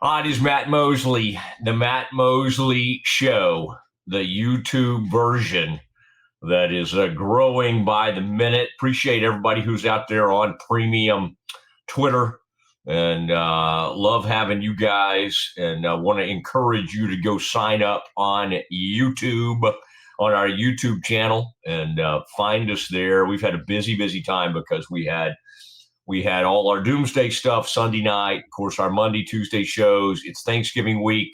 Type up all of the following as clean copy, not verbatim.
It is Matt Mosley, the Matt Mosley Show, the YouTube version that is growing by the minute. Appreciate everybody who's out there on premium Twitter and love having you guys, and want to encourage you to go sign up on YouTube, on our YouTube channel, and find us there. We've had a busy time because we had all our doomsday stuff Sunday night, of course, our Monday, Tuesday shows. It's Thanksgiving week.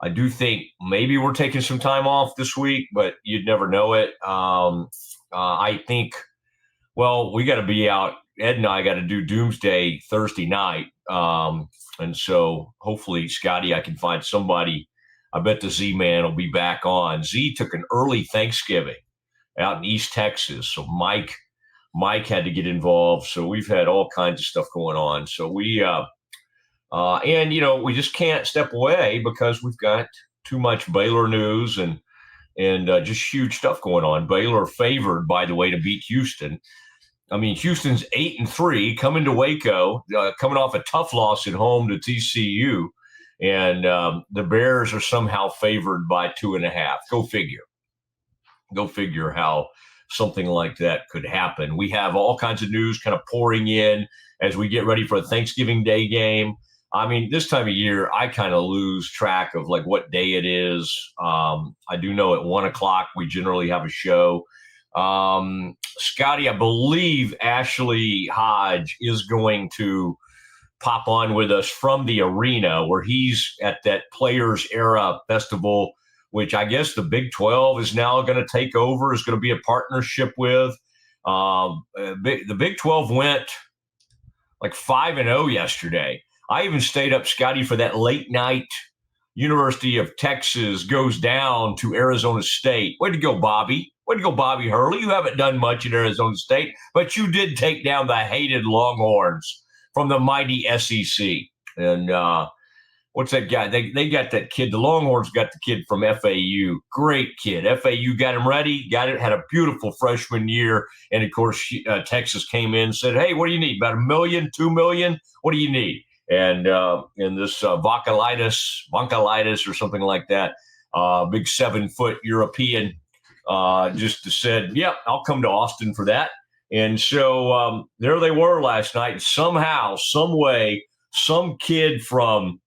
I do think maybe we're taking some time off this week, but you'd never know it. I think, we got to be out. Ed and I got to do doomsday Thursday night. And so hopefully, Scotty, I can find somebody. I bet the Z-Man will be back on. Z took an early Thanksgiving out in East Texas. So Mike had to get involved. So we've had all kinds of stuff going on. So we just can't step away because we've got too much Baylor news and just huge stuff going on. Baylor favored, by the way, to beat Houston. I mean, Houston's 8-3, coming to Waco, coming off a tough loss at home to TCU, and the Bears are somehow favored by 2.5. Go figure how something like that could happen. We have all kinds of news kind of pouring in as we get ready for a Thanksgiving Day game. I mean, this time of year, I kind of lose track of like what day it is. I do know at 1 o'clock, we generally have a show. Scotty, I believe Ashley Hodge is going to pop on with us from the arena where he's at that Players Era Festival, which I guess the Big 12 is now going to take over, is going to be a partnership with. The Big 12 went like 5-0 yesterday. I even stayed up, Scotty, for that late night University of Texas goes down to Arizona State. Way to go, Bobby. Way to go, Bobby Hurley. You haven't done much at Arizona State, but you did take down the hated Longhorns from the mighty SEC. And what's that guy? They got that kid. The Longhorns got the kid from FAU. Great kid. FAU got him ready, had a beautiful freshman year. And, of course, Texas came in and said, hey, what do you need? About $1 million, $2 million? What do you need? And in this Vankalitis or something like that, big 7-foot European just said, yep, I'll come to Austin for that. And so there they were last night. Somehow, some way, some kid from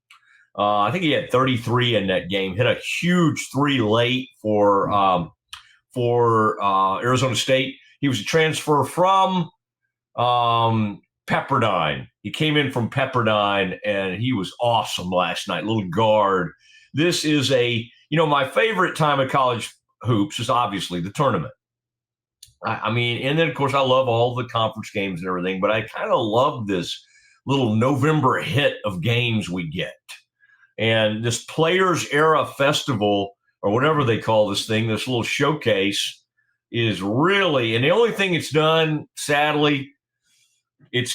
I think he had 33 in that game, hit a huge three late for Arizona State. He was a transfer from Pepperdine. He came in from Pepperdine, and he was awesome last night, little guard. This is my favorite time of college hoops is obviously the tournament. I mean, and then, of course, I love all the conference games and everything, but I kind of love this little November hit of games we get. And this Players Era Festival, or whatever they call this thing, this little showcase, is really, and the only thing it's done, sadly, that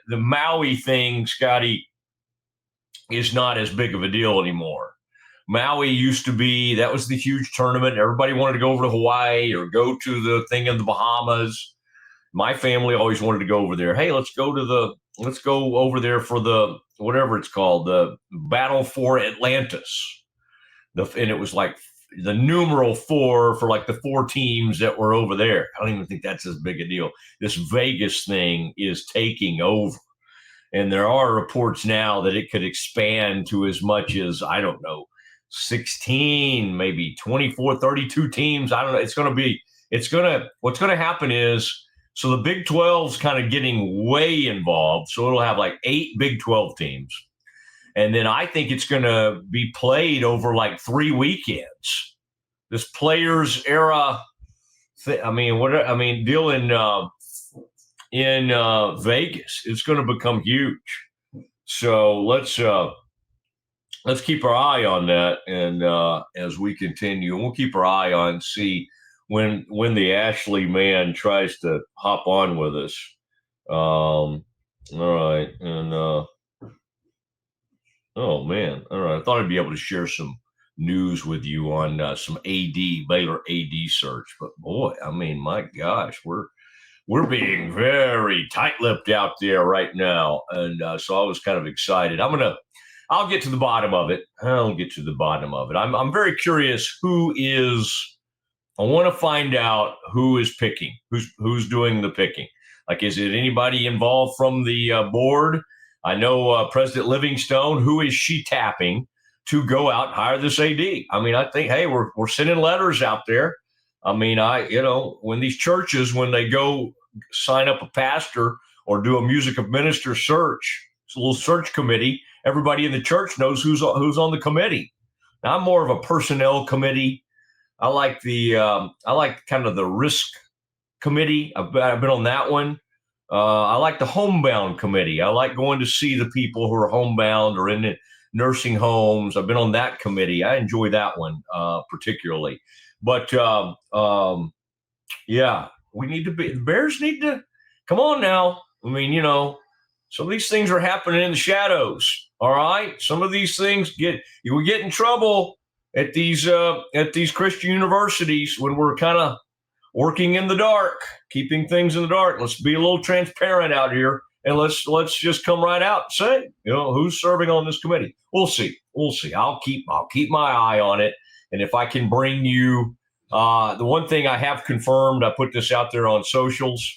the Maui thing, Scotty, is not as big of a deal anymore. Maui used to be, that was the huge tournament. Everybody wanted to go over to Hawaii or go to the thing in the Bahamas. My family always wanted to go over there. Hey, let's go over there for the, whatever it's called, the Battle for Atlantis. And it was like the numeral 4 for like the 4 teams that were over there. I don't even think that's as big a deal. This Vegas thing is taking over. And there are reports now that it could expand to as much as, I don't know, 16, maybe 24, 32 teams. I don't know. What's going to happen is, so the Big 12's kind of getting way involved. So it'll have like 8 Big 12 teams. And then I think it's going to be played over like 3 weekends. This Players Era, deal in Vegas, it's going to become huge. So let's keep our eye on that, and as we continue, we'll keep our eye on see when the Ashley man tries to hop on with us. All right, and oh man, all right. I thought I'd be able to share some news with you on some Baylor AD search, but boy, I mean, my gosh, we're being very tight-lipped out there right now. And so I was kind of excited. I'll get to the bottom of it. I'm very curious I want to find out who is picking, who's doing the picking. Like, is it anybody involved from the board? I know President Livingstone. Who is she tapping to go out and hire this AD? I mean, I think, hey, we're sending letters out there. I mean, when these churches, when they go sign up a pastor or do a music of minister search, it's a little search committee. Everybody in the church knows who's on the committee. Now, I'm more of a personnel committee. I like kind of the risk committee. I've been on that one. I like the homebound committee. I like going to see the people who are homebound or in the nursing homes. I've been on that committee. I enjoy that one particularly. But yeah, the Bears need to come on now. I mean, some of these things are happening in the shadows. All right. Some of these things we get in trouble at these Christian universities when we're kind of working in the dark, keeping things in the dark. Let's be a little transparent out here, and let's just come right out and say, who's serving on this committee. We'll see. I'll keep my eye on it, and if I can bring you the one thing I have confirmed, I put this out there on socials.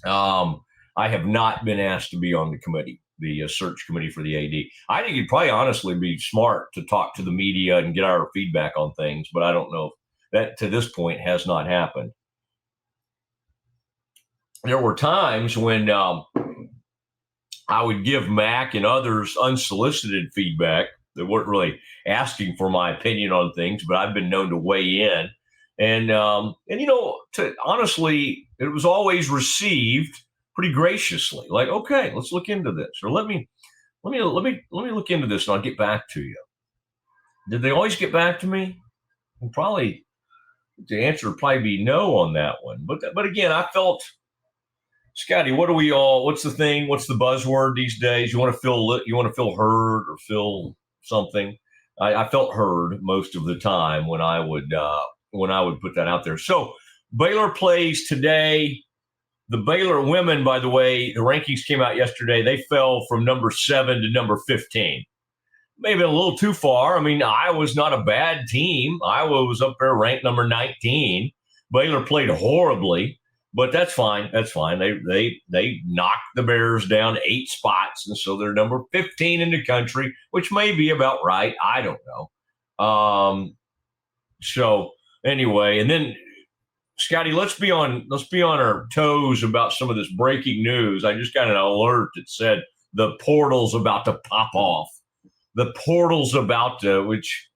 I have not been asked to be on the committee, the search committee for the AD. I think it'd probably honestly be smart to talk to the media and get our feedback on things, but I don't know. That to this point has not happened. There were times when I would give Mac and others unsolicited feedback. They weren't really asking for my opinion on things, but I've been known to weigh in. And honestly, it was always received pretty graciously. Like, okay, let's look into this, or let me look into this, and I'll get back to you. Did they always get back to me? Well, probably. The answer would probably be no on that one. But again, I felt, Scotty, what's the thing? What's the buzzword these days? You want to feel heard or feel something? I felt heard most of the time when I would put that out there. So Baylor plays today. The Baylor women, by the way, the rankings came out yesterday. They fell from number 7 to number 15. Maybe a little too far. I mean, Iowa's not a bad team. Iowa was up there ranked number 19. Baylor played horribly, but that's fine. They knocked the Bears down 8 spots, and so they're number 15 in the country, which may be about right. I don't know. So anyway, and then Scotty, let's be on our toes about some of this breaking news. I just got an alert that said the portal's about to pop off. The portal's which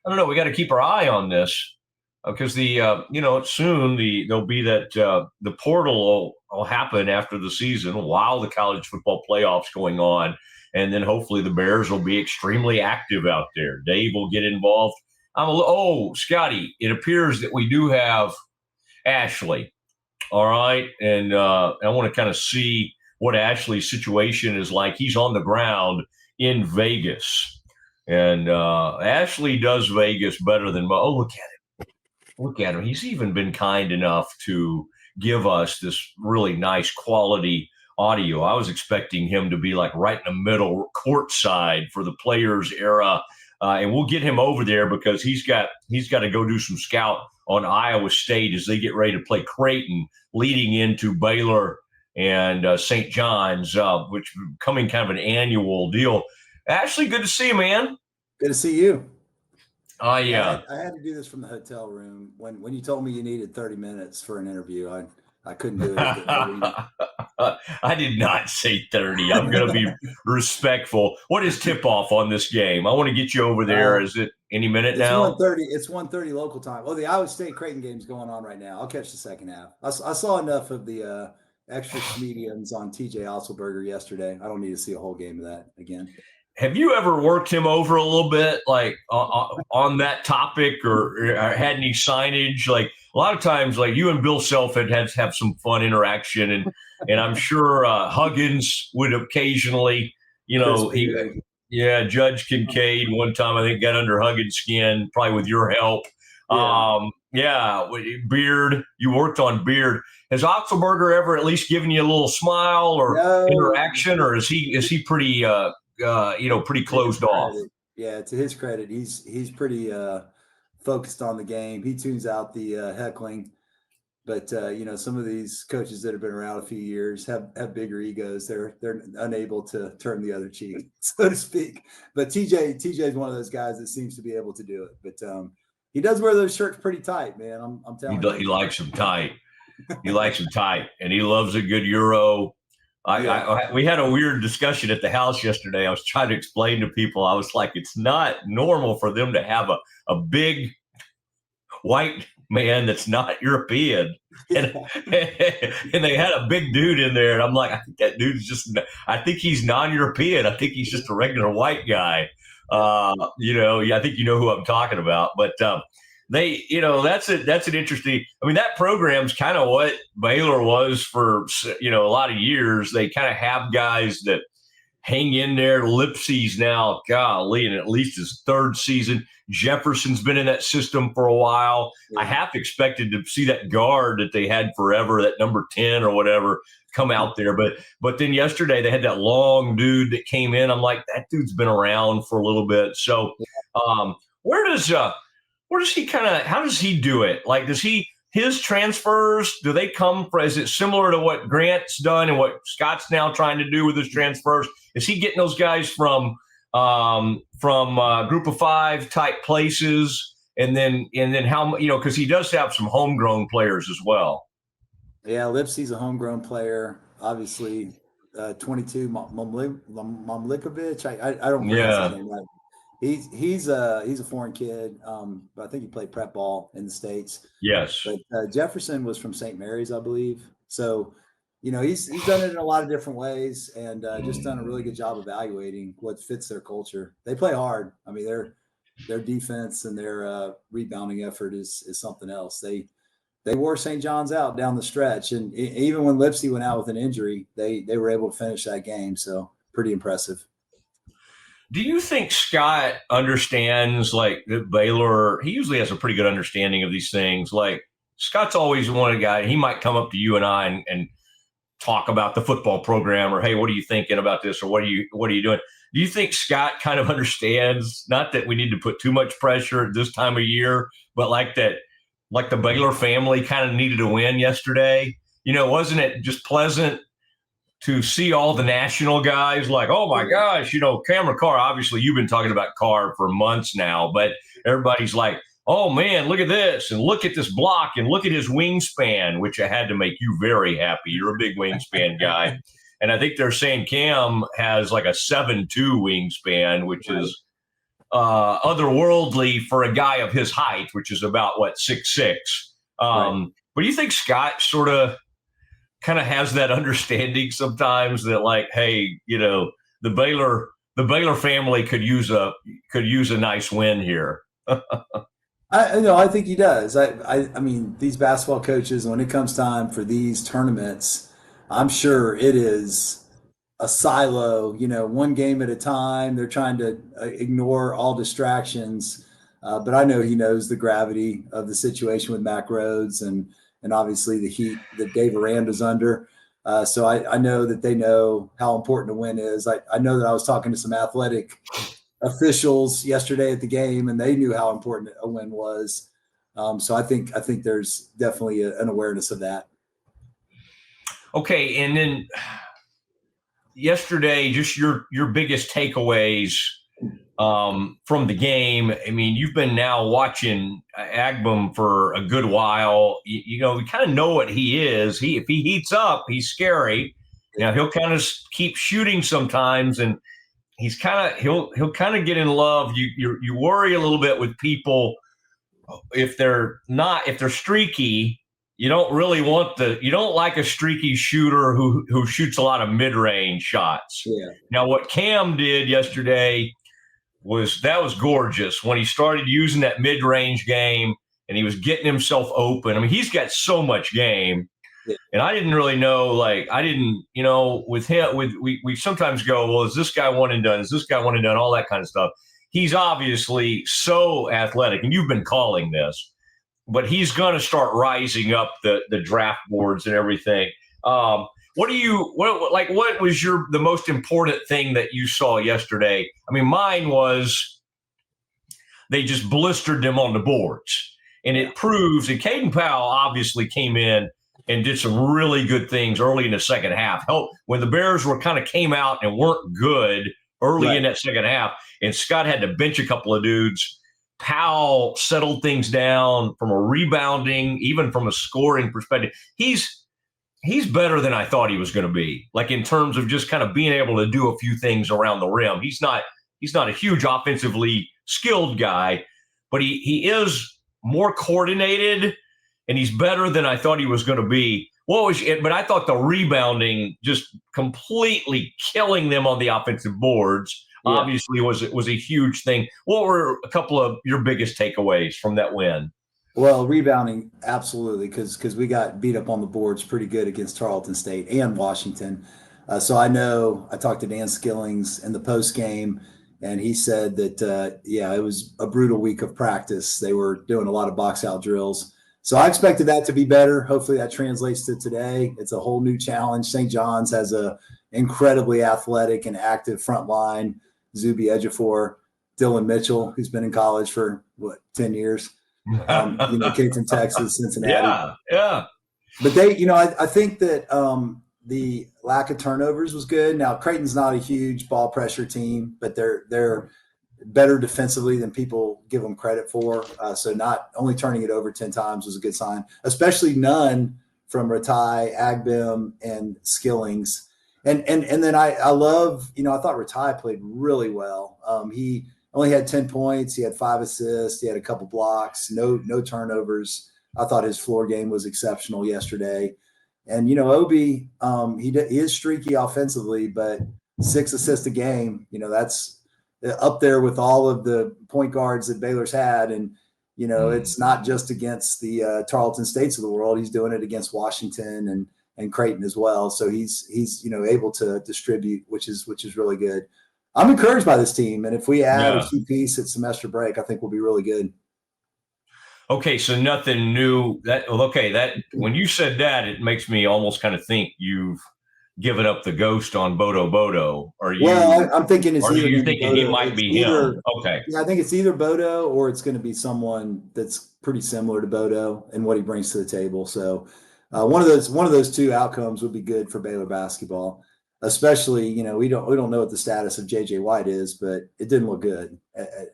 I don't know. We got to keep our eye on this because soon there'll be that the portal will happen after the season while the college football playoffs going on, and then hopefully the Bears will be extremely active out there. Dave will get involved. Scotty, it appears that we do have Ashley. All right, and I want to kind of see what Ashley's situation is like. He's on the ground in Vegas, and Ashley does Vegas better than look at him. He's even been kind enough to give us this really nice quality audio. I was expecting him to be like right in the middle courtside for the Players era, and we'll get him over there because he's got to go do some scout on Iowa State as they get ready to play Creighton leading into Baylor and St. John's, which is becoming kind of an annual deal. Ashley, good to see you, man. Good to see you. Oh, yeah. I had to do this from the hotel room. When you told me you needed 30 minutes for an interview, I couldn't do it. I did not say 30. I'm going to be respectful. What is tip-off on this game? I want to get you over there. Is it any minute now? It's 1:30 local time. Oh, the Iowa State Creighton game's going on right now. I'll catch the second half. I saw enough of the extra mediums on TJ Otzelberger yesterday. I don't need to see a whole game of that again. Have you ever worked him over a little bit, like on that topic, or had any signage? Like a lot of times, like you and Bill Self had have some fun interaction, and I'm sure Huggins would occasionally, Judge Kincaid one time I think got under Huggins' skin, probably with your help. Yeah, Beard. You worked on Beard. Has Otzelberger ever at least given you a little smile or No, interaction, or is he pretty pretty closed off? credit. Yeah, to his credit, he's pretty focused on the game. He tunes out the heckling. But some of these coaches that have been around a few years have bigger egos. They're unable to turn the other cheek, so to speak. But TJ is one of those guys that seems to be able to do it. But he does wear those shirts pretty tight, man. I'm telling you. He likes them tight. He likes them tight, and he loves a good Euro. We had a weird discussion at the house yesterday. I was trying to explain to people. I was like, it's not normal for them to have a big white man that's not European. And, and they had a big dude in there. And I'm like, I think that dude's I think he's non-European. I think he's just a regular white guy. I think you know who I'm talking about. But that's an interesting, that program's kind of what Baylor was for, a lot of years. They kind of have guys that hang in there. Lipsy's now, golly, in at least his third season. Jefferson's been in that system for a while. Yeah. I half expected to see that guard that they had forever, that number 10 or whatever, come out there. But then yesterday they had that long dude that came in. I'm like, that dude's been around for a little bit. So where does he how does he do it? Like, his transfers, do they come from, is it similar to what Grant's done and what Scott's now trying to do with his transfers? Is he getting those guys from group of five type places? And then how, because he does have some homegrown players as well. Yeah. Lipsy's a homegrown player, obviously. 22 Mamlikovic. I don't pronounce his name right. He's a foreign kid, but I think he played prep ball in the States. Yes. But Jefferson was from St. Mary's, I believe. So, he's done it in a lot of different ways and just done a really good job evaluating what fits their culture. They play hard. Their defense and their rebounding effort is something else. They wore St. John's out down the stretch, and even when Lipsy went out with an injury, they were able to finish that game. So pretty impressive. Do you think Scott understands, like, that Baylor, he usually has a pretty good understanding of these things. Like, Scott's always one guy, he might come up to you and I and talk about the football program, or, hey, what are you thinking about this? Or what are you doing? Do you think Scott kind of understands, not that we need to put too much pressure at this time of year, but like the Baylor family kind of needed a win yesterday? Wasn't it just pleasant to see all the national guys like, oh my gosh, Cameron Carr, obviously you've been talking about Carr for months now, but everybody's like, oh man, look at this and look at this block and look at his wingspan, which I had to make you very happy. You're a big wingspan guy. And I think they're saying Cam has like a 7'2" wingspan, which is otherworldly for a guy of his height, which is about 6'6". But do you think Scott sort of kind of has that understanding sometimes that, like, hey, the Baylor family could use a nice win here? I think he does. I mean, these basketball coaches, when it comes time for these tournaments, I'm sure it is a silo, one game at a time. They're trying to ignore all distractions. But I know he knows the gravity of the situation with Mac Rhodes and obviously the heat that Dave Aranda's under. So I know that they know how important a win is. I know that I was talking to some athletic officials yesterday at the game, and they knew how important a win was. So I think there's definitely an awareness of that. Okay, and then yesterday, just your biggest takeaways from the game. You've been now watching Agbum for a good while. We kind of know what he is. If he heats up, he's scary. He'll kind of keep shooting sometimes, and he'll kind of get in love. You worry a little bit with people if they're streaky. You don't really you don't like a streaky shooter who shoots a lot of mid-range shots. Yeah. Now, what Cam did yesterday was gorgeous when he started using that mid-range game and he was getting himself open. He's got so much game. Yeah. And I didn't really know, with him, we sometimes go, well, is this guy one and done? Is this guy one and done? All that kind of stuff. He's obviously so athletic, and you've been calling this. but he's going to start rising up the draft boards and everything. What was the most important thing that you saw yesterday? I mean, mine was they just blistered them on the boards, and it proves. And Caden Powell obviously came in and did some really good things early in the second half. Help when the Bears were kind of came out and weren't good early in that second half, and Scott had to bench a couple of dudes. Powell settled things down from a rebounding, even from a scoring perspective. He's better than I thought he was going to be, like in terms of just kind of being able to do a few things around the rim. He's not a huge offensively skilled guy, but he is more coordinated, and he's better than I thought he was going to be. But I thought the rebounding, just completely killing them on the offensive boards, obviously was a huge thing. What were a couple of your biggest takeaways from that win? Well, rebounding, absolutely, because we got beat up on the boards pretty good against Tarleton State and Washington. So I know I talked to Dan Skillings in the post game, and he said that, it was a brutal week of practice. They were doing a lot of box out drills. So I expected that to be better. Hopefully that translates to today. It's a whole new challenge. St. John's has a incredibly athletic and active front line. Zuby Ejiofor, Dylan Mitchell, who's been in college for 10 years. Came from Texas, Cincinnati. Yeah. But they, I think that the lack of turnovers was good. Now Creighton's not a huge ball pressure team, but they're better defensively than people give them credit for. So not only turning it over 10 times was a good sign, especially none from Ratai, Agbim, and Skillings. And then I love, I thought Ratai played really well. He only had 10 points. He had 5 assists. He had a couple blocks, no turnovers. I thought his floor game was exceptional yesterday. And, Obi, he is streaky offensively, but 6 assists a game, that's up there with all of the point guards that Baylor's had. And, it's not just against the Tarleton States of the world. He's doing it against Washington and Creighton as well. So he's able to distribute, which is really good. I'm encouraged by this team. And if we add a key piece at semester break, I think we'll be really good. Okay. So nothing new that when you said that, it makes me almost kind of think you've given up the ghost on Bodo. I'm thinking you thinking he might be him? Okay. Yeah, I think it's either Bodo or it's going to be someone that's pretty similar to Bodo and what he brings to the table. So one of those two outcomes would be good for Baylor basketball, especially, we don't know what the status of JJ White is, but it didn't look good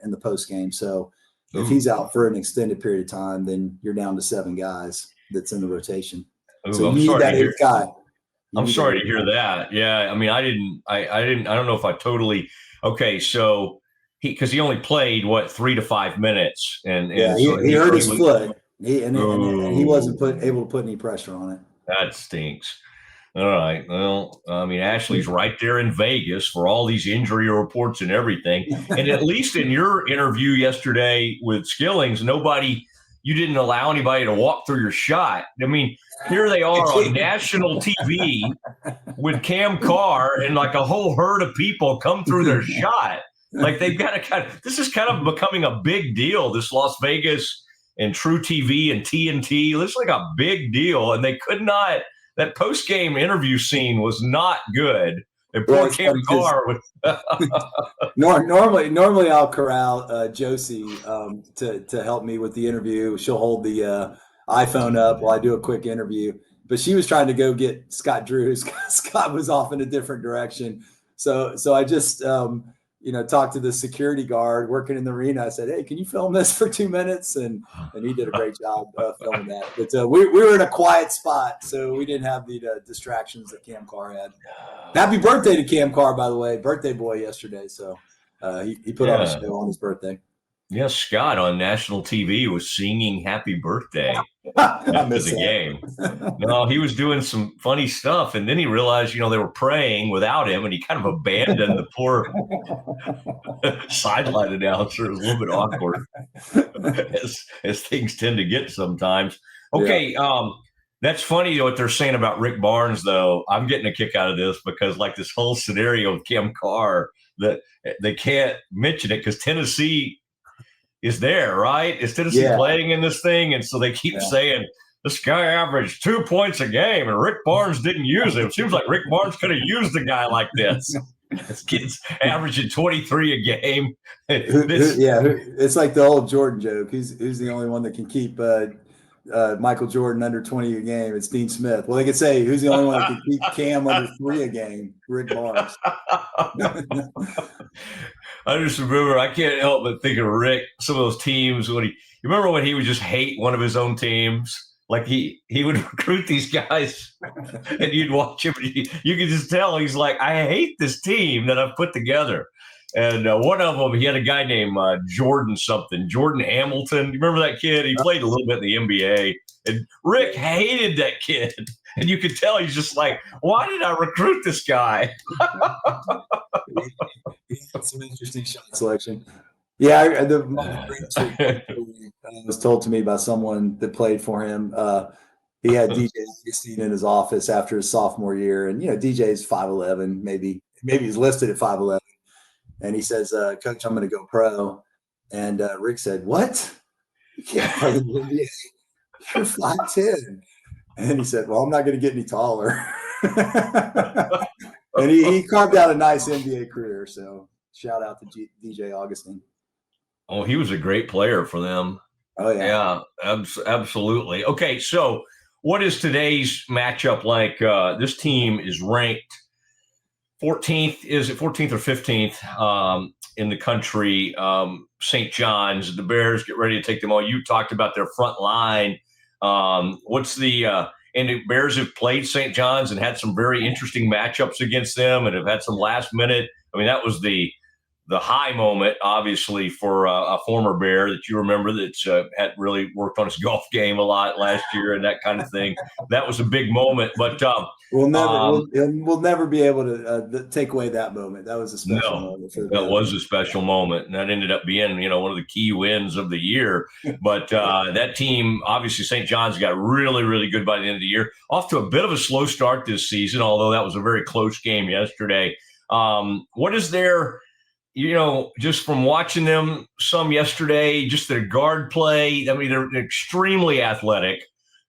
in the post game. So if he's out for an extended period of time, then you're down to 7 guys that's in the rotation. So you need that 8th guy. I'm sorry to hear that. Yeah. I mean, I don't know if I totally, okay. So because he only played 3 to 5 minutes and he hurt his foot and he wasn't able to put any pressure on it. That stinks. All right. Well, I mean, Ashley's right there in Vegas for all these injury reports and everything. And at least in your interview yesterday with Skillings, you didn't allow anybody to walk through your shot. I mean, here they are on national TV with Cam Carr and like a whole herd of people come through their shot. Like they've got this is kind of becoming a big deal, this Las Vegas and True TV and TNT. It's like a big deal. And they could not. That post-game interview scene was not good. And poor Cam Carr was normally I'll corral Josie to help me with the interview. She'll hold the iPhone up while I do a quick interview. But she was trying to go get Scott Drew. Scott was off in a different direction. So I just talked to the security guard working in the arena. I said, "Hey, can you film this for 2 minutes?" And he did a great job filming that. But we were in a quiet spot, so we didn't have the distractions that Cam Carr had. Happy birthday to Cam Carr, by the way, birthday boy yesterday. So he put on a show on his birthday. Yes, Scott on national TV was singing "Happy Birthday" after the game. No, he was doing some funny stuff, and then he realized, they were praying without him, and he kind of abandoned the poor sideline announcer. It was a little bit awkward, as things tend to get sometimes. Okay, that's funny what they're saying about Rick Barnes, though. I'm getting a kick out of this because, like, this whole scenario with Cam Carr, that they can't mention it because Tennessee is there, right? Is Tennessee Yeah. playing in this thing? And so they keep saying, this guy averaged 2 points a game, and Rick Barnes didn't use him. It seems like Rick Barnes could have used a guy like this. This kid's averaging 23 a game. It's like the old Jordan joke. Who's the only one that can keep Michael Jordan under 20 a game? It's Dean Smith. Well, they could say, who's the only one that can keep Cam under 3 a game? Rick Barnes. I just remember, I can't help but think of Rick, some of those teams, you remember when he would just hate one of his own teams? Like he would recruit these guys and you'd watch him. You could just tell he's like, I hate this team that I've put together. And one of them, he had a guy named Jordan Hamilton. You remember that kid? He played a little bit in the NBA. And Rick hated that kid. And you could tell he's just like, why did I recruit this guy? He had some interesting shot selection. Yeah, was told to me by someone that played for him. He had DJ Augustine in his office after his sophomore year, and DJ's 5'11", maybe he's listed at 5'11", and he says, "Coach, I'm going to go pro." And Rick said, "What? You can't play in the NBA. You're 5'10". And he said, "Well, I'm not going to get any taller." And he carved out a nice NBA career. So shout out to DJ Augustine. Oh, he was a great player for them. Oh, yeah. Yeah, absolutely. Okay, so what is today's matchup like? This team is ranked 14th. Is it 14th or 15th in the country? St. John's. The Bears get ready to take them on. You talked about their front line. What's the and the Bears have played St. John's and had some very interesting matchups against them and have had some last minute. I mean, that was the high moment, obviously, for a former Bear that you remember that had really worked on his golf game a lot last year and that kind of thing. That was a big moment. But we'll never be able to take away that moment. That was a special moment. That was a special moment, and that ended up being one of the key wins of the year. But that team, obviously, St. John's got really, really good by the end of the year. Off to a bit of a slow start this season, although that was a very close game yesterday. What is their just from watching them some yesterday, just their guard play. I mean, they're extremely athletic.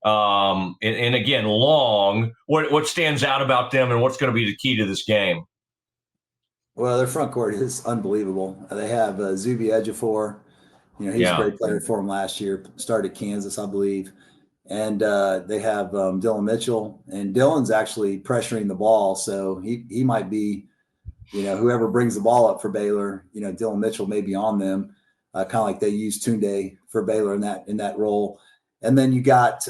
And again, long. What stands out about them and what's going to be the key to this game? Well, their front court is unbelievable. They have Zuby Ejiofor. He's a great player for them last year. Started at Kansas, I believe. And they have Dylan Mitchell. And Dylan's actually pressuring the ball, so he might be – whoever brings the ball up for Baylor, Dylan Mitchell may be on them, kind of like they used Tunde for Baylor in that role. And then you got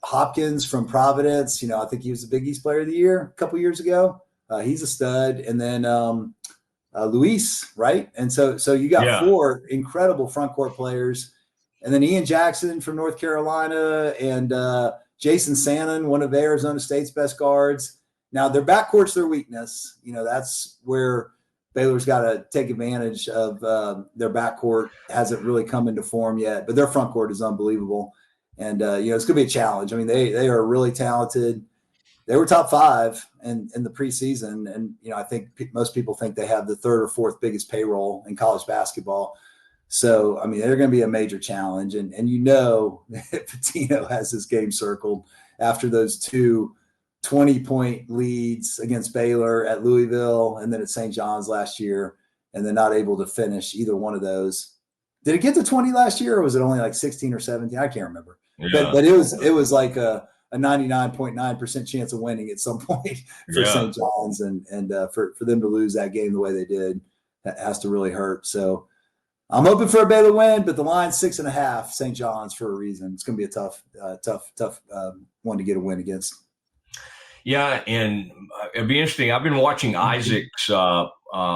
Hopkins from Providence. I think he was the Big East Player of the Year a couple years ago. He's a stud. And then Luis, right? And so you got 4 incredible front court players. And then Ian Jackson from North Carolina and Jason Sannon, one of Arizona State's best guards. Now, their backcourt's their weakness. That's where Baylor's got to take advantage of their backcourt. Hasn't really come into form yet, but their front court is unbelievable. And, it's going to be a challenge. I mean, they are really talented. They were top 5 in the preseason. And, I think most people think they have the 3rd or 4th biggest payroll in college basketball. So, I mean, they're going to be a major challenge. And Pitino has his game circled after those 2 20-point leads against Baylor at Louisville and then at St. John's last year, and then not able to finish either one of those. Did it get to 20 last year, or was it only like 16 or 17? I can't remember. Yeah. But it was like a 99.9% chance of winning at some point for St. John's, and for them to lose that game the way they did, that has to really hurt. So I'm hoping for a Baylor win, but the line's 6.5 St. John's for a reason. It's going to be a tough one to get a win against. Yeah, and it'd be interesting. I've been watching Isaac's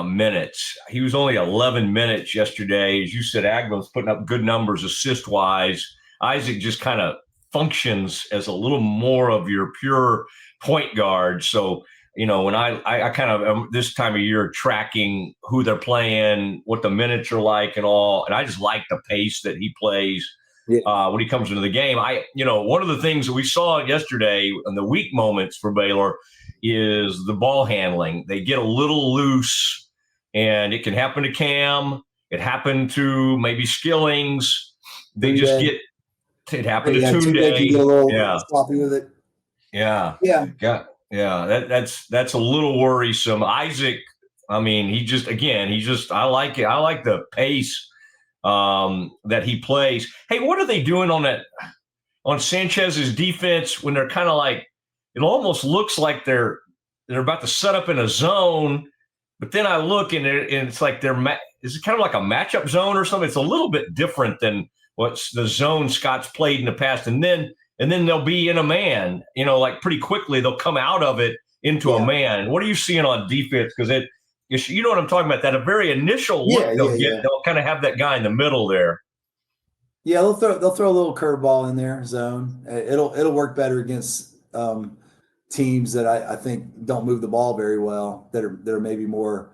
minutes. He was only 11 minutes yesterday. As you said, Agba's putting up good numbers assist-wise. Isaac just kind of functions as a little more of your pure point guard. So, when I kind of am this time of year tracking who they're playing, what the minutes are like and all, and I just like the pace that he plays. When he comes into the game. One of the things that we saw yesterday in the weak moments for Baylor is the ball handling. They get a little loose, and it can happen to Cam, It happened to maybe Skillings. They just Tunde. it happened to Tunde can Tunde. get a little Yeah. sloppy with it. Yeah. Yeah. Yeah. That's a little worrisome. Isaac, I mean, I like it. I like the pace that he plays. Hey, what are they doing on Sanchez's defense when they're kind of like, it almost looks like they're about to set up in a zone, but then I look and it's like is it kind of like a matchup zone or something? It's a little bit different than what's the zone Scott's played in the past. And then they'll be in a man, like pretty quickly they'll come out of it into a man. What are you seeing on defense? Because you know what I'm talking about, that a very initial look they'll kind of have that guy in the middle there. Yeah, they'll throw a little curveball in there, zone. It'll work better against teams that I think don't move the ball very well, that are maybe more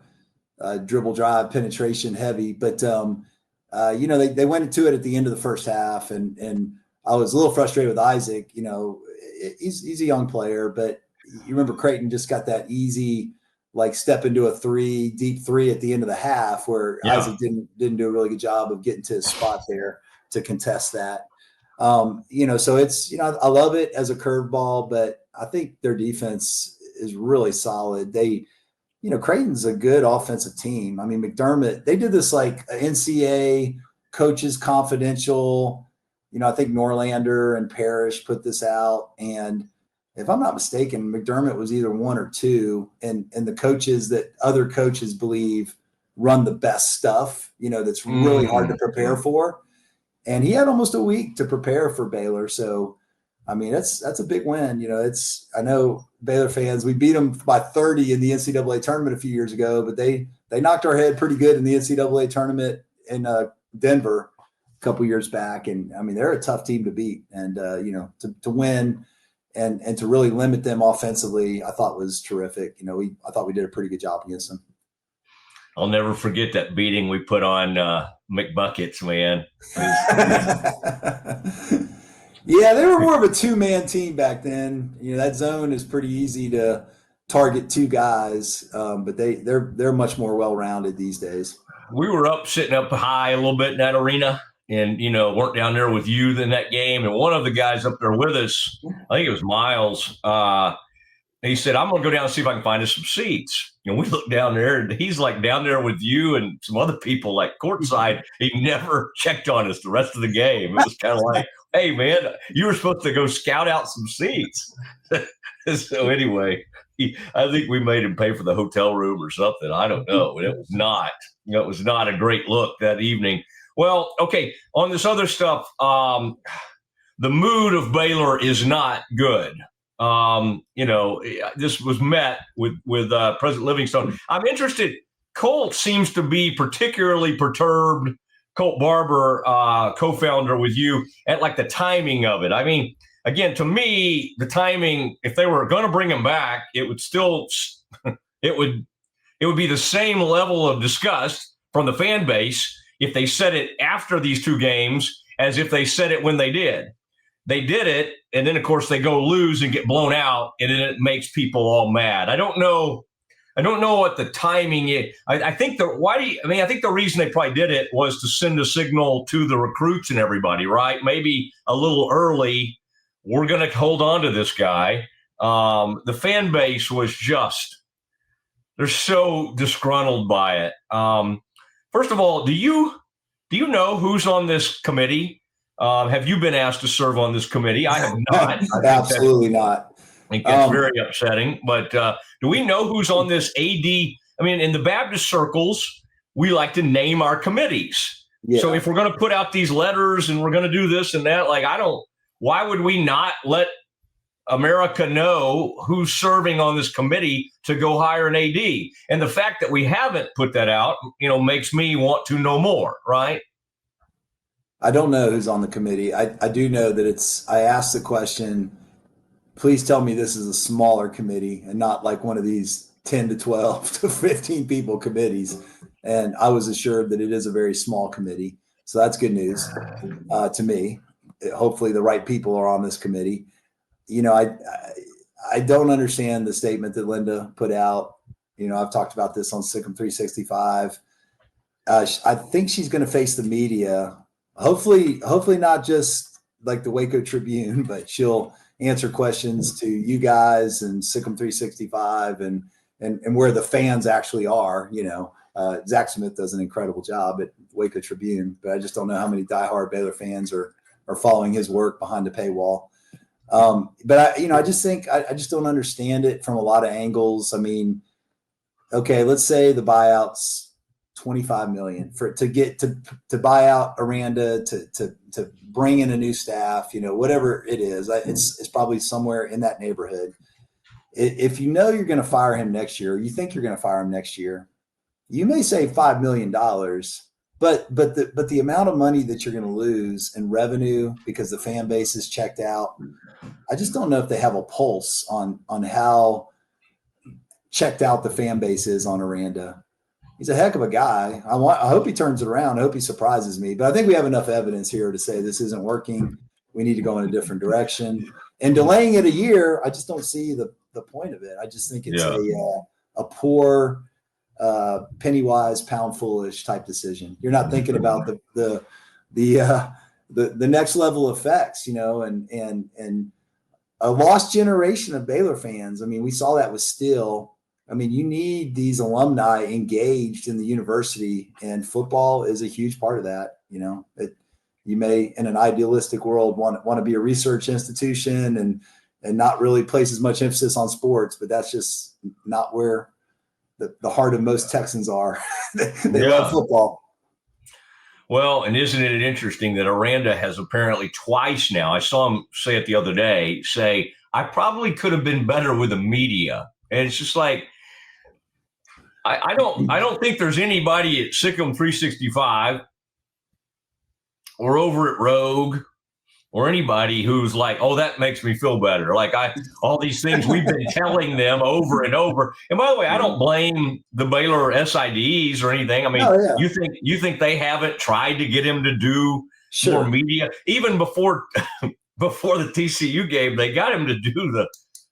dribble drive penetration heavy. But they went into it at the end of the first half, and I was a little frustrated with Isaac. He's a young player, but you remember Creighton just got that easy like step into a deep three at the end of the half where Isaac didn't do a really good job of getting to his spot there to contest that. So it's, I love it as a curveball, but I think their defense is really solid. Creighton's a good offensive team. I mean, McDermott, they did this like NCAA Coaches Confidential. I think Norlander and Parrish put this out. And if I'm not mistaken, McDermott was either one or two. And the coaches that other coaches believe run the best stuff, that's really hard to prepare for. And he had almost a week to prepare for Baylor. So, I mean, that's a big win. I know Baylor fans, we beat them by 30 in the NCAA tournament a few years ago, but they knocked our head pretty good in the NCAA tournament in Denver a couple years back. And I mean, they're a tough team to beat, and to win and to really limit them offensively, I thought was terrific. I thought we did a pretty good job against them. I'll never forget that beating we put on McBuckets, man. Yeah, they were more of a two-man team back then. That zone is pretty easy to target two guys, but they're much more well-rounded these days. We were sitting up high a little bit in that arena, and weren't down there with you in that game. And one of the guys up there with us, I think it was Miles. He said, "I'm going to go down and see if I can find us some seats." And we looked down there, and he's like down there with you and some other people, like courtside. He never checked on us the rest of the game. It was kind of like, "Hey, man, you were supposed to go scout out some seats." So anyway, I think we made him pay for the hotel room or something. I don't know. It was not a great look that evening. Well, okay, on this other stuff, the mood of Baylor is not good. This was met with President Livingstone. I'm interested. Colt seems to be particularly perturbed. Colt Barber, co-founder with you, at like the timing of it. I mean, again, to me, the timing, if they were going to bring him back, it would be the same level of disgust from the fan base if they said it after these two games as if they said it when they did. They did it, and then, of course, they go lose and get blown out, and then it makes people all mad. I don't know what the timing is. I think I think the reason they probably did it was to send a signal to the recruits and everybody, right? Maybe a little early. We're going to hold on to this guy. The fan base was they're so disgruntled by it. First of all, do you know who's on this committee? Have you been asked to serve on this committee? I have not. Absolutely not. I think that's very upsetting. But do we know who's on this AD? I mean, in the Baptist circles, we like to name our committees. Yeah. So if we're going to put out these letters and we're going to do this and that, why would we not let America know who's serving on this committee to go hire an AD? And the fact that we haven't put that out, makes me want to know more, right? I don't know who's on the committee. I do know that I asked the question, please tell me this is a smaller committee and not like one of these 10 to 12 to 15 people committees. And I was assured that it is a very small committee. So that's good news to me. Hopefully the right people are on this committee. I don't understand the statement that Linda put out. I've talked about this on Siegmund 365. I think she's going to face the media. Hopefully not just like the Waco Tribune, but she'll answer questions to you guys and Sick'em 365 and where the fans actually are. Zach Smith does an incredible job at Waco Tribune, but I just don't know how many diehard Baylor fans are following his work behind the paywall. But I just think I just don't understand it from a lot of angles. I mean, okay, let's say the buyout's $25 million to buy out Aranda, to bring in a new staff, whatever it is. It's probably somewhere in that neighborhood. If you're going to fire him next year, or you think you're going to fire him next year, you may save $5 million, but the amount of money that you're going to lose in revenue because the fan base is checked out, I just don't know if they have a pulse on how checked out the fan base is on Aranda. He's a heck of a guy. I hope he turns it around. I hope he surprises me. But I think we have enough evidence here to say this isn't working. We need to go in a different direction. And delaying it a year, I just don't see the point of it. I just think it's a poor penny wise, pound foolish type decision. You're not thinking about the next level effects, and a lost generation of Baylor fans. I mean, we saw that with Steele. I mean, you need these alumni engaged in the university, and football is a huge part of that. You may, in an idealistic world, want to be a research institution and not really place as much emphasis on sports, but that's just not where the heart of most Texans are. They love football. Well, and isn't it interesting that Aranda has apparently twice now, I saw him say it the other day, say, I probably could have been better with the media. And it's just like, I don't think there's anybody at Sick'em 365 or over at Rogue or anybody who's like, oh, that makes me feel better. Like all these things we've been telling them over and over. And by the way, I don't blame the Baylor SIDs or anything. I mean, you think they haven't tried to get him to do more media? Even before the TCU game, they got him to do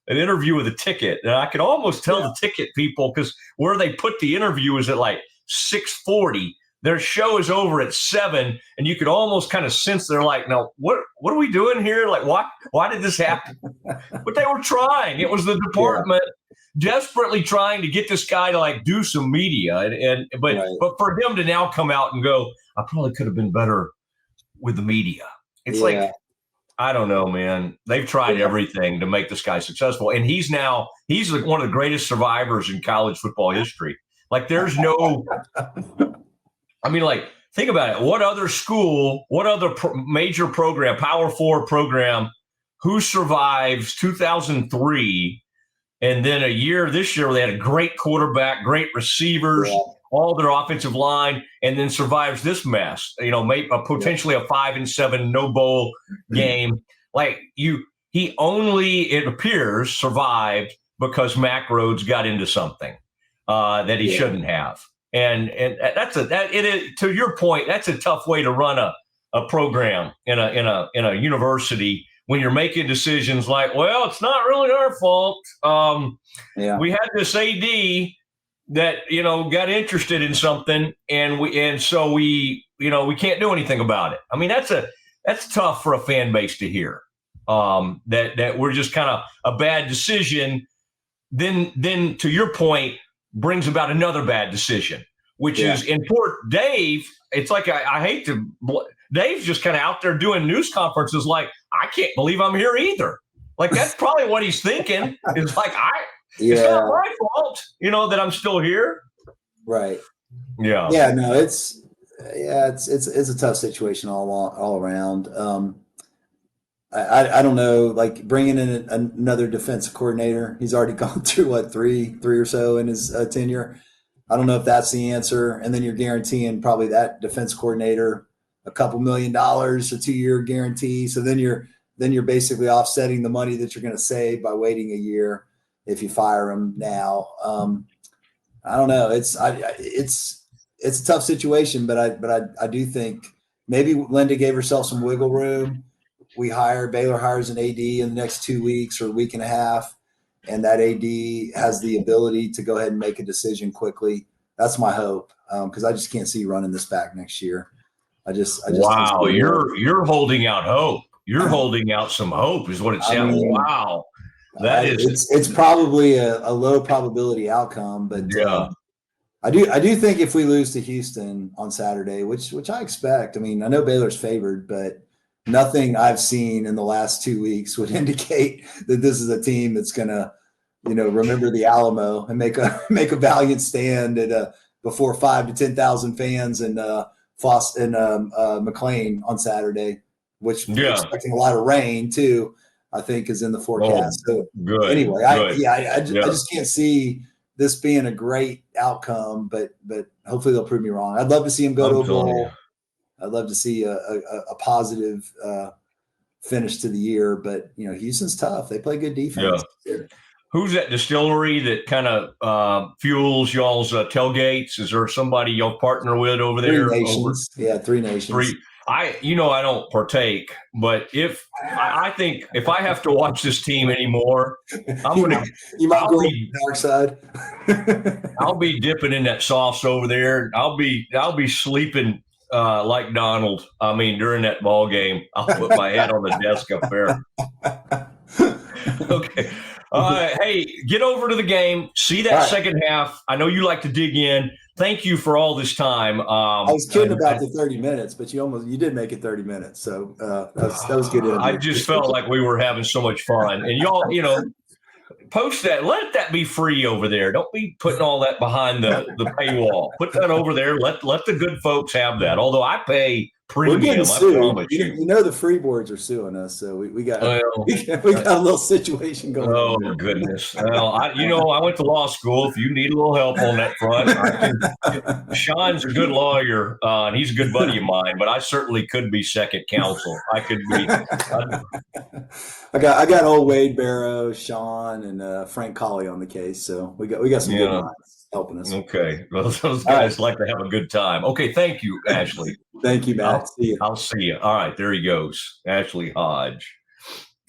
an interview with a ticket. And I could almost tell the ticket people, because where they put the interview is at like 6:40. Their show is over at 7, and you could almost kind of sense they're like, no, what are we doing here? Like, why did this happen? But they were trying. It was the department desperately trying to get this guy to like do some media. But for him to now come out and go, I probably could have been better with the media. It's like, I don't know, man. They've tried everything to make this guy successful. And he's like one of the greatest survivors in college football history. Like there's no, I mean, like, think about it. What other school, what other major program, Power 4 program, who survives 2003 and then this year they had a great quarterback, great receivers, all their offensive line, and then survives this mess, potentially a 5-7 no bowl game. Like he only, it appears, survived because Mack Rhodes got into something that he shouldn't have. And to your point, that's a tough way to run a program in a university when you're making decisions like, well, it's not really our fault. We had this AD that got interested in something, and so we can't do anything about it. I mean, that's tough for a fan base to hear. That we're just kind of a bad decision. Then to your point, brings about another bad decision, which is important. Dave, it's like I hate to. Dave's just kind of out there doing news conferences like, I can't believe I'm here either. Like that's probably what he's thinking. Is like it's not my fault, that I'm still here. Right. Yeah. Yeah. No, it's a tough situation all around. I don't know, like bringing in another defensive coordinator. He's already gone through three or so in his tenure. I don't know if that's the answer. And then you're guaranteeing probably that defense coordinator a couple $1 million, a 2-year guarantee. So then you're basically offsetting the money that you're going to save by waiting a year if you fire him now. I don't know. It's a tough situation, but I do think maybe Linda gave herself some wiggle room. Baylor hires an AD in the next 2 weeks or a week and a half, and that AD has the ability to go ahead and make a decision quickly. That's my hope, because I just can't see running this back next year. I just Wow, don't see it. you're holding out hope. You're holding out some hope, is what it I sounds. mean, Wow, that is it's probably a low probability outcome, but yeah, I do think if we lose to Houston on Saturday, which I expect. I mean, I know Baylor's favored, but nothing I've seen in the last 2 weeks would indicate that this is a team that's gonna, remember the Alamo and make a valiant stand at before 5 to 10,000 fans and Foss and McLean on Saturday, which we're yeah. expecting a lot of rain too. I think is in the Oh, forecast. So good, anyway, good. I Yeah, just can't see this being a great outcome, but hopefully they'll prove me wrong. I'd love to see him go to I'm a telling you. bowl. I'd love to see a positive finish to the year, but Houston's tough. They play good Yeah. defense. Who's that distillery that kind of fuels y'all's tailgates? Is there somebody y'all partner with over Three there? Over Nations, yeah, Three Nations. three. I don't partake, but if I think if I have to watch this team anymore, I'm you gonna might, you might I'll go be dark side. I'll be dipping in that sauce over there. I'll be sleeping like Donald. I mean, during that ball game, I'll put my head on the desk up there. Okay. Hey, get over to the game. See that Right. second half. I know you like to dig in. Thank you for all this time. I was kidding about the 30 minutes, but you did make it 30 minutes. So that was good I interview. just felt like we were having so much fun. And y'all, post that. Let that be free over there. Don't be putting all that behind the paywall. Put that over there. Let the good folks have that. Although I pay We're getting premium, I sued. promise you. The freeboards are suing us, so we got Well, we got a little situation going oh on there. goodness. Well, I went to law school. If you need a little help on that front, Sean's a good lawyer, and he's a good buddy of mine. But I certainly could be second counsel. I could be. I got old Wade Barrow, Sean, and Frank Colley on the case, so we got some good minds helping us. Okay, well, those guys like to have a good time. Okay, thank you, Ashley. Thank you, Matt. See you. I'll see you. All right, there he goes, Ashley Hodge.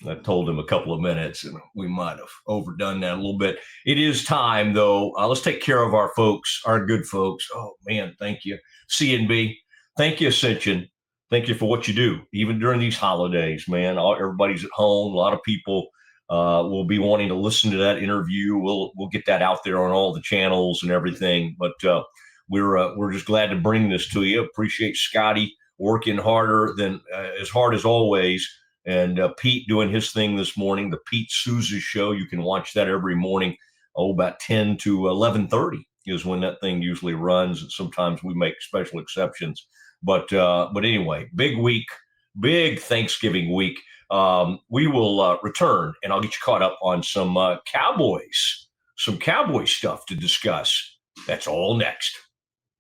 I told him a couple of minutes, and we might have overdone that a little bit. It is time, though. Let's take care of our folks, our good folks. Oh, man, thank you. CNB. Thank you, Ascension. Thank you for what you do, even during these holidays, man. Everybody's at home. A lot of people will be wanting to listen to that interview. We'll get that out there on all the channels and everything. But we're just glad to bring this to you. Appreciate Scotty working harder than as hard as always. And Pete doing his thing this morning, the Pete Souza Show. You can watch that every morning. About 10 to 11:30 is when that thing usually runs. And sometimes we make special exceptions. But anyway, big week, big Thanksgiving week. We will return, and I'll get you caught up on some Cowboy stuff to discuss. That's all next.